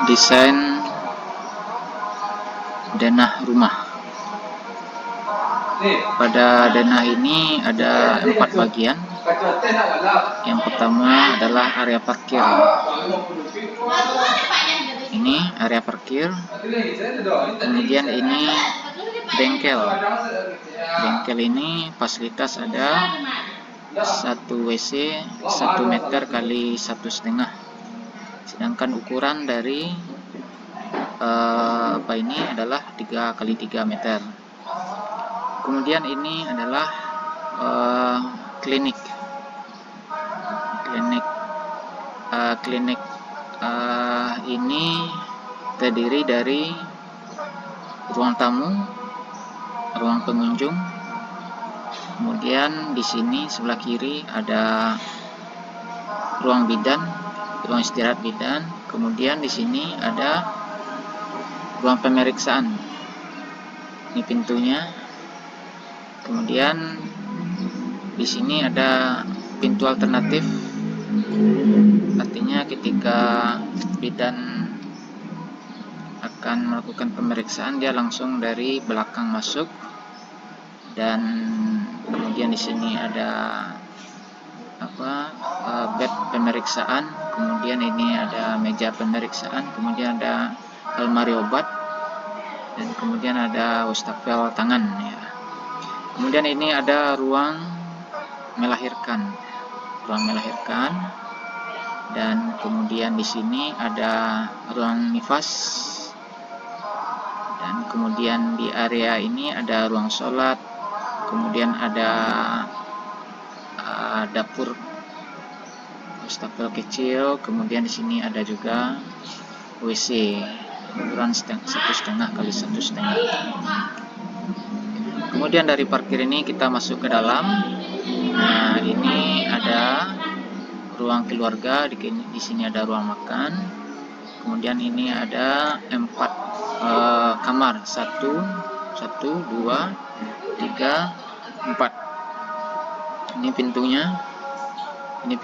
desain denah rumah. Pada denah ini ada 4 bagian. Yang pertama adalah area parkir. Ini area parkir. Kemudian ini bengkel. Bengkel ini fasilitas ada 1 WC 1 meter kali 1,5. Sedangkan ukuran dari ini adalah 3 kali 3 meter. Kemudian ini adalah klinik ini terdiri dari ruang tamu, ruang pengunjung. Kemudian di sini sebelah kiri ada ruang bidan, ruang istirahat bidan. Kemudian di sini ada ruang pemeriksaan. Ini pintunya. Kemudian di sini ada pintu alternatif. Artinya ketika bidan akan melakukan pemeriksaan, dia langsung dari belakang masuk. Dan kemudian di sini ada bed pemeriksaan. Kemudian ini ada meja pemeriksaan. Kemudian ada almari obat. Dan kemudian ada wastafel tangan ya. Kemudian ini ada ruang melahirkan. Dan kemudian di sini ada ruang nifas. Dan kemudian di area ini ada ruang sholat. Kemudian ada dapur wastafel kecil. Kemudian di sini ada juga WC ukuran 1,5 kali 1,5. Kemudian dari parkir ini kita masuk ke dalam. Nah, ini ada ruang keluarga. Di sini ada ruang makan. Kemudian ini ada 4 kamar. 1, 2, 3, 4. Ini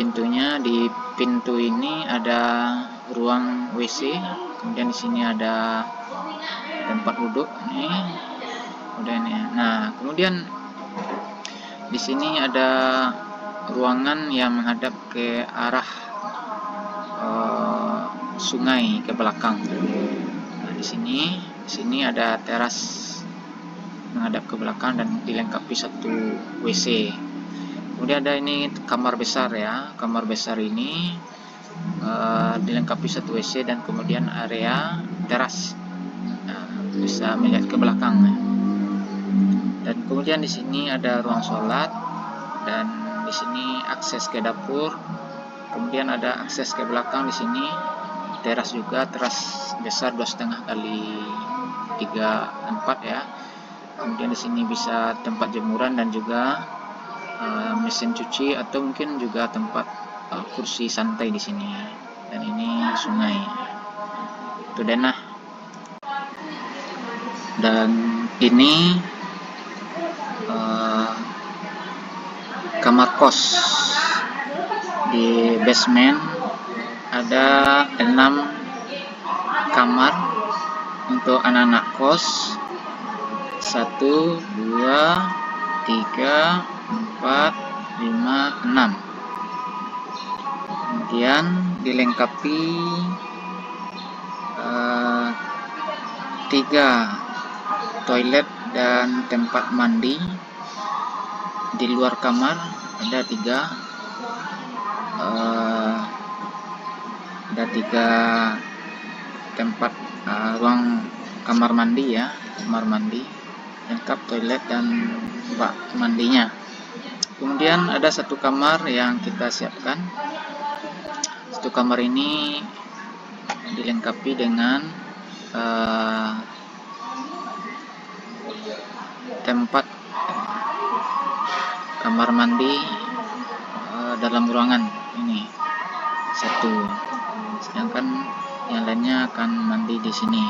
pintunya. Di pintu ini ada ruang WC. Kemudian di sini ada tempat duduk. Nah, kemudian di sini ada ruangan yang menghadap ke arah sungai ke belakang. Nah, di sini ada teras menghadap ke belakang dan dilengkapi 1 WC. Kemudian ada ini kamar besar ya. Kamar besar ini dilengkapi 1 WC dan kemudian area teras. Nah, bisa melihat ke belakang. Dan kemudian di sini ada ruang sholat dan di sini akses ke dapur. Kemudian ada akses ke belakang di sini. Teras juga, teras besar 2,5 kali 3,4 ya. Kemudian di sini bisa tempat jemuran dan juga mesin cuci atau mungkin juga tempat kursi santai di sini. Dan ini sungai. Itu denah. Dan ini kamar kos. Di basement ada 6 kamar untuk anak-anak kos. 1, 2, 3, 4, 5, 6. Kemudian dilengkapi 3 toilet dan tempat mandi. Di luar kamar ada 3 tempat ruang kamar mandi ya, kamar mandi lengkap toilet dan bak mandinya. Kemudian ada 1 kamar yang kita siapkan. 1 kamar ini dilengkapi dengan tempat kamar mandi dalam ruangan ini 1. Sedangkan yang lainnya akan mandi di sini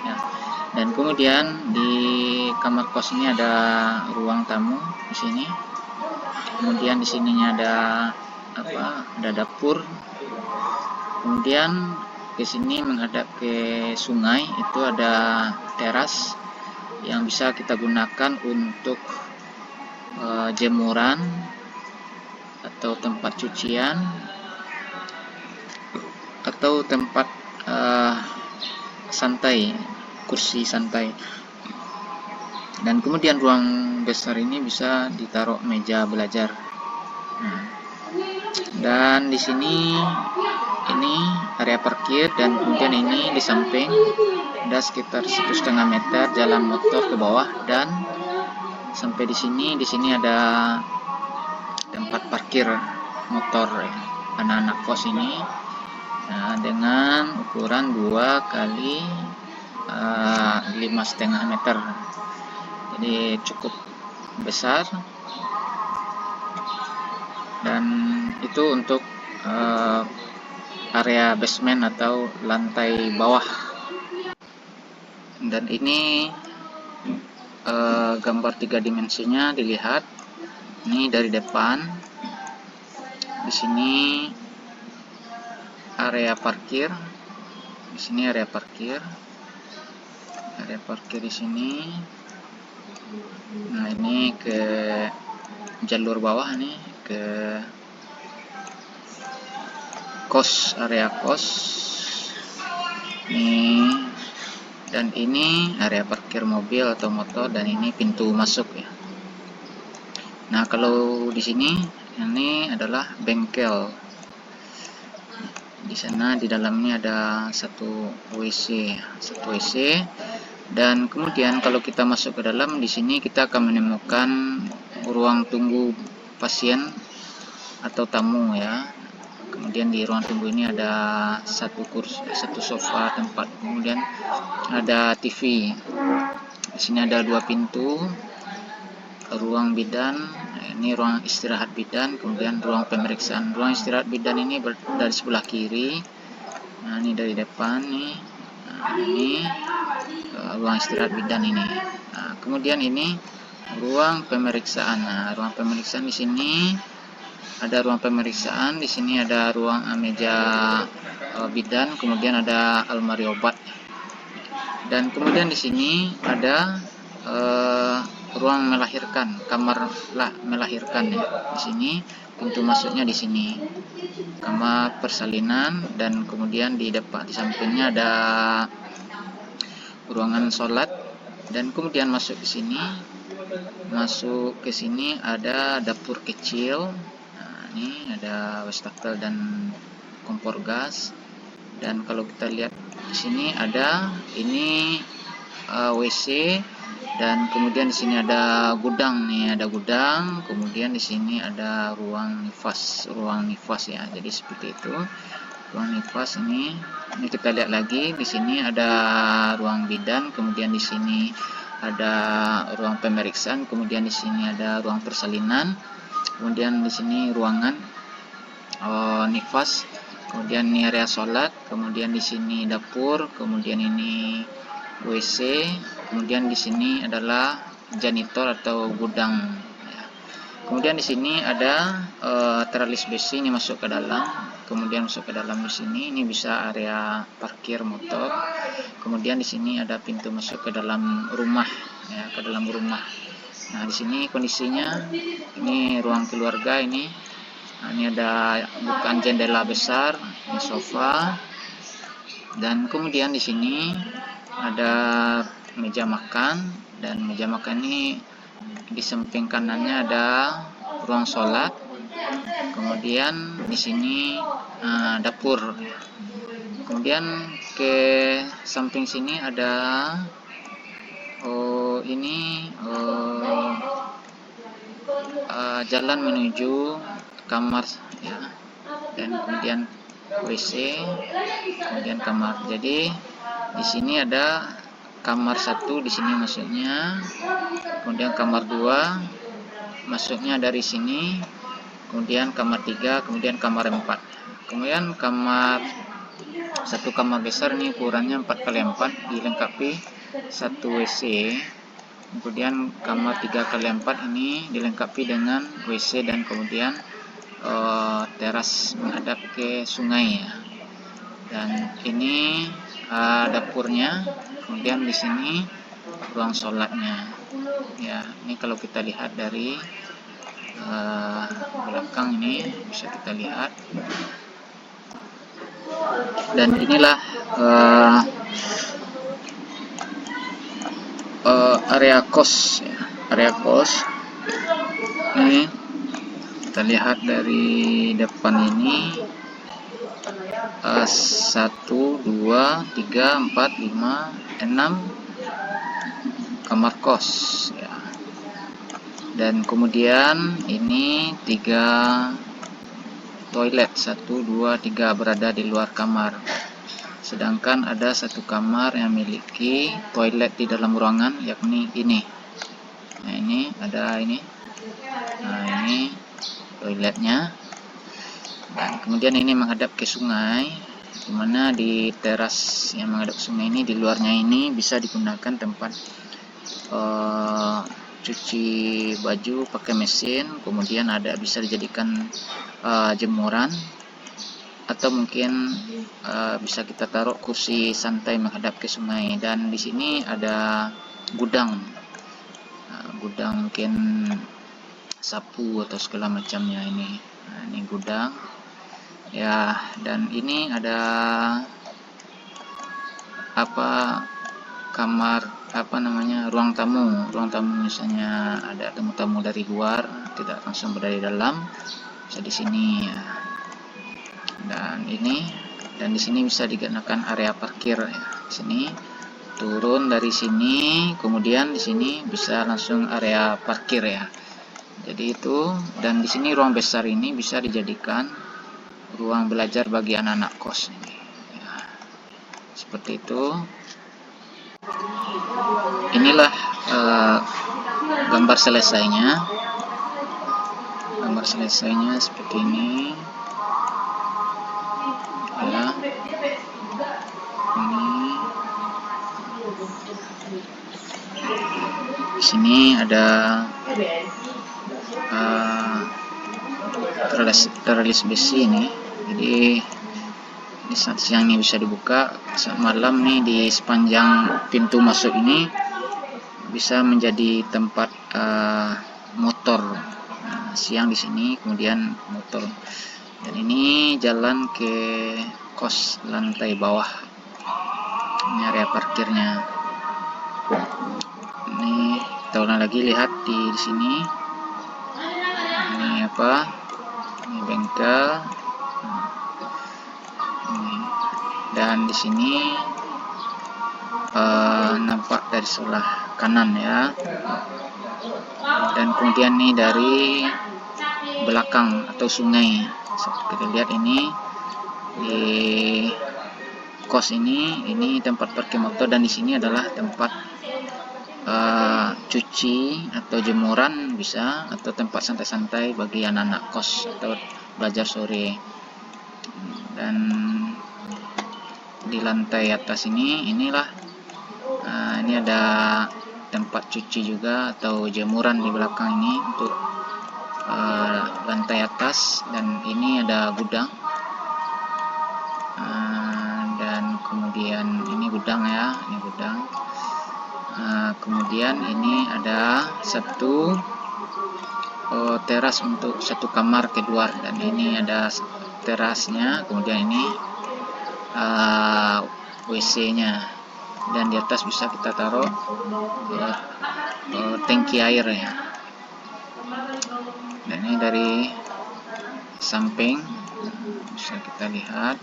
ya. Dan kemudian di kamar kos ini ada ruang tamu di sini. Kemudian di sininya ada dapur. Kemudian ke sini menghadap ke sungai, itu ada teras yang bisa kita gunakan untuk jemuran atau tempat cucian atau tempat santai, kursi santai. Dan kemudian ruang besar ini bisa ditaruh meja belajar. Nah, dan di sini ini area parkir, dan kemudian ini di samping ada sekitar 1,5 meter jalan motor ke bawah, dan sampai di sini ada tempat parkir motor anak-anak kos ini. Nah, dengan ukuran 2 kali 5,5 meter, jadi cukup besar. Dan itu untuk area basement atau lantai bawah. Dan ini gambar 3 dimensinya dilihat. Ini dari depan. Di sini area parkir. Di sini area parkir. Area parkir di sini. Nah, ini ke jalur bawah nih, ke kos, area kos. Nih. Dan ini area parkir mobil atau motor, dan ini pintu masuk ya. Nah, kalau di sini ini adalah bengkel. Di sana di dalamnya ada satu WC, dan kemudian kalau kita masuk ke dalam, di sini kita akan menemukan ruang tunggu pasien atau tamu ya. Kemudian di ruang tunggu ini ada satu kursi, satu sofa tempat, kemudian ada TV. Di sini ada 2 pintu, ruang bidan, ini ruang istirahat bidan, kemudian ruang pemeriksaan. Ruang istirahat bidan ini dari sebelah kiri. Nah, ini dari depan nih. Nah, ini ruang istirahat bidan ini. Nah, kemudian ini ruang pemeriksaan. Nah, ruang pemeriksaan di sini ada ruang pemeriksaan, di sini ada ruang meja bidan, kemudian ada almari obat. Dan kemudian di sini ada ruang melahirkan, kamar melahirkan ya. Di sini pintu masuknya di sini. Kamar persalinan, dan kemudian di depan di sampingnya ada ruangan sholat, dan kemudian masuk ke sini ada dapur kecil. Ini ada wastafel dan kompor gas. Dan kalau kita lihat di sini ada ini WC, dan kemudian di sini ada gudang nih, ada gudang. Kemudian di sini ada ruang nifas ya. Jadi seperti itu. Ruang nifas ini kita lihat lagi, di sini ada ruang bidan, kemudian di sini ada ruang pemeriksaan, kemudian di sini ada ruang persalinan. Kemudian di sini ruangan nifas, kemudian ini area sholat, kemudian di sini dapur, kemudian ini WC, kemudian di sini adalah janitor atau gudang. Kemudian di sini ada teralis besi, ini masuk ke dalam. Kemudian masuk ke dalam di sini, ini bisa area parkir motor. Kemudian di sini ada pintu masuk ke dalam rumah ya, ke dalam rumah. Nah, di sini kondisinya ini ruang keluarga ini. Nah, ini ada bukan jendela besar, ini sofa. Dan kemudian di sini ada meja makan, dan meja makan ini di samping kanannya ada ruang sholat. Kemudian di sini dapur. Kemudian ke samping sini ada jalan menuju kamar ya, dan kemudian WC, kemudian kamar. Jadi di sini ada kamar 1 di sini masuknya, kemudian kamar 2 masuknya dari sini, kemudian kamar 3, kemudian kamar 4. Kemudian kamar besar ini ukurannya 4x4, dilengkapi 1 WC. Kemudian kamar 3x4 ini dilengkapi dengan WC, dan kemudian teras menghadap ke sungai ya. Dan ini dapurnya. Kemudian di sini ruang sholatnya. Ya, ini kalau kita lihat dari belakang ini bisa kita lihat. Dan inilah area kos, ya. Area kos. Ini kita lihat dari depan ini 1, 2, 3, 4, 5, 6 kamar kos, ya. Dan kemudian ini 3 toilet, 1, 2, 3 berada di luar kamar. Sedangkan ada satu kamar yang memiliki toilet di dalam ruangan, yakni ini. Nah, ini ada ini. Nah, ini toiletnya. Dan kemudian ini menghadap ke sungai, dimana di teras yang menghadap sungai ini, di luarnya ini bisa digunakan tempat cuci baju pakai mesin. Kemudian ada bisa dijadikan jemuran, atau mungkin bisa kita taruh kursi santai menghadap ke sungai. Dan di sini ada gudang, gudang mungkin sapu atau segala macamnya ini. Nah, ini gudang, ya. Dan ini ada ruang tamu misalnya ada tamu-tamu dari luar, tidak langsung berada di dalam, bisa di sini, ya. Dan di sini bisa digunakan area parkir, ya. Di sini turun dari sini, kemudian di sini bisa langsung area parkir, ya. Jadi itu. Dan di sini ruang besar ini bisa dijadikan ruang belajar bagi anak-anak kos ini, ya. Seperti itu. Inilah gambar selesainya. Gambar selesainya seperti ini, ya. Ini di sini ada teralis besi ini. Jadi di saat siang ini bisa dibuka, saat malam nih di sepanjang pintu masuk ini bisa menjadi tempat motor. Nah, siang di sini, kemudian motor. Dan ini jalan ke kos lantai bawah. Ini area parkirnya. Ini kita ulang lagi, lihat di sini. Ini apa? Ini bengkel. Dan di sini nampak dari sebelah kanan, ya. Dan kemudian nih dari belakang atau sungai, kita lihat ini di kos ini tempat parkir motor. Dan di sini adalah tempat cuci atau jemuran bisa, atau tempat santai-santai bagi anak-anak kos atau belajar sore. Dan di lantai atas inilah ini ada tempat cuci juga atau jemuran di belakang ini untuk lantai atas. Dan ini ada gudang, dan kemudian ini gudang, ya. Ini gudang. Kemudian ini ada satu teras untuk satu kamar keluar, dan ini ada terasnya. Kemudian ini WC-nya, dan di atas bisa kita taruh tangki air, ya. Dan ini dari samping bisa kita lihat.